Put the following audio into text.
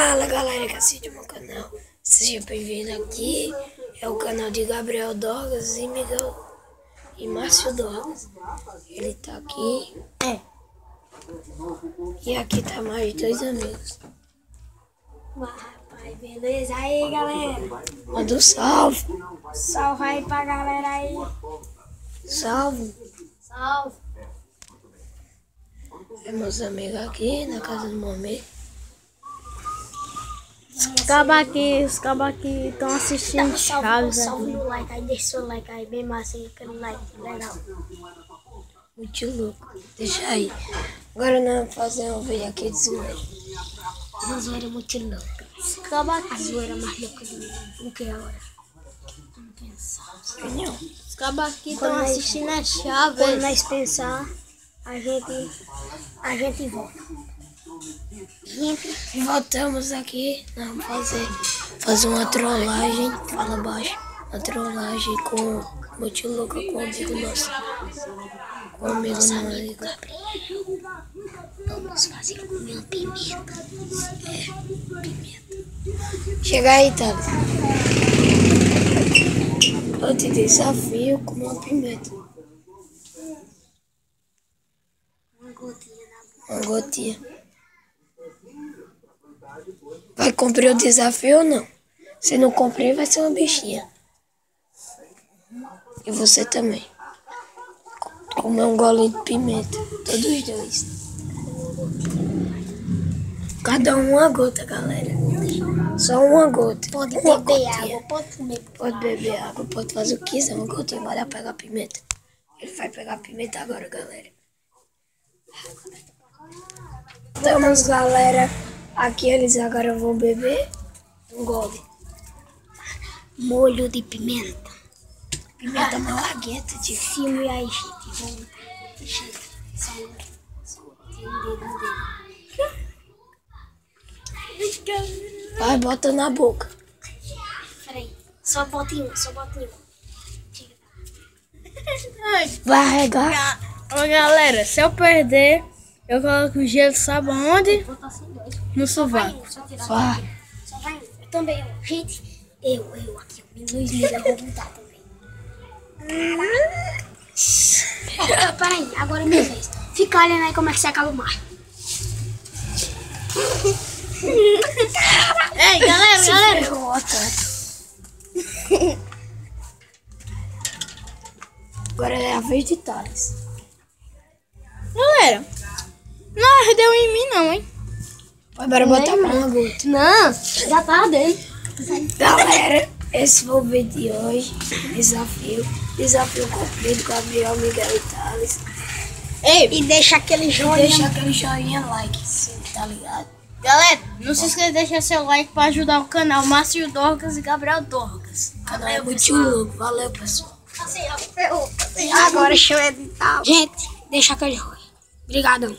Fala galera que assiste o meu canal, seja bem-vindo aqui. É o canal de Gabriel Dorgas e Miguel e Márcio Dorgas. Ele tá aqui. E aqui tá mais dois amigos. Rapaz, beleza? Aí galera, Manda um salve. salve aí pra galera aí. Salve. Salve. É meus amigos aqui na casa do momento. Os cabos aqui estão assistindo Chaves. Salve no like aí, deixa seu like aí, bem massa aí, aquele like legal. Muito louco. Deixa aí. Agora nós vamos fazer um vídeo aqui de zoeira. Uma zoeira muito louca. A zoeira mais louca do mundo. O que é agora? Vamos pensar. Não. Os cabos aqui estão assistindo a Chaves. Quando nós pensar, a gente volta. Voltamos aqui. Nós vamos fazer uma trollagem. Fala baixo. Uma trollagem com muito louca com um amigo nosso. Com um amigo nosso. Vamos fazer comer uma pimenta. Pimenta. Chega aí, Thales. Eu te desafio com uma pimenta. Uma gotinha na boca. Uma gotinha. Vai cumprir o desafio ou não? Se não cumprir, vai ser uma bichinha. E você também. Comer um golinho de pimenta. Todos os dois. Cada um uma gota, galera. Só uma gota. Pode Uma beber gotinha. água, pode comer. Pode beber água, pode fazer o que quiser. Uma gotinha, vai lá pegar pimenta. Ele vai pegar pimenta agora, galera. Estamos, galera. Aqui eles agora vão beber um gole. Molho de pimenta. Pimenta malagueta, de Filme aí, gente. Vamos deixar só um dedo. Vai, bota na boca. Peraí, só bota em um. Vai arregar. Ô galera, se eu perder, eu coloco o gelo, sabe aonde? Botar sem dois. No sovaco. Só tirar. Vai. Só vai um. Eu também, ó. Gente, eu aqui, ó. Luiz Miguel, vou botar também. Ó, peraí, agora é minha vez. Fica olhando aí como é que você acaba o mar. Ei, galera, Ferrou, Otávio. Agora é a vez de Thales. galera, não ardeu em mim não, hein? Vai, bora botar uma gota. Não, já tá dentro. Galera, esse foi o vídeo de hoje. Desafio cumprido, Gabriel, Miguel e Thales. Ei, E deixa aquele joinha. Deixa aquele joinha, like, sim, tá ligado? galera, não se esqueça de deixar seu like pra ajudar o canal Márcio Dorgas e Gabriel Dorgas. O canal é muito louco. Valeu, pessoal. Agora deixa eu editar. Gente, deixa aquele joinha. Obrigadão.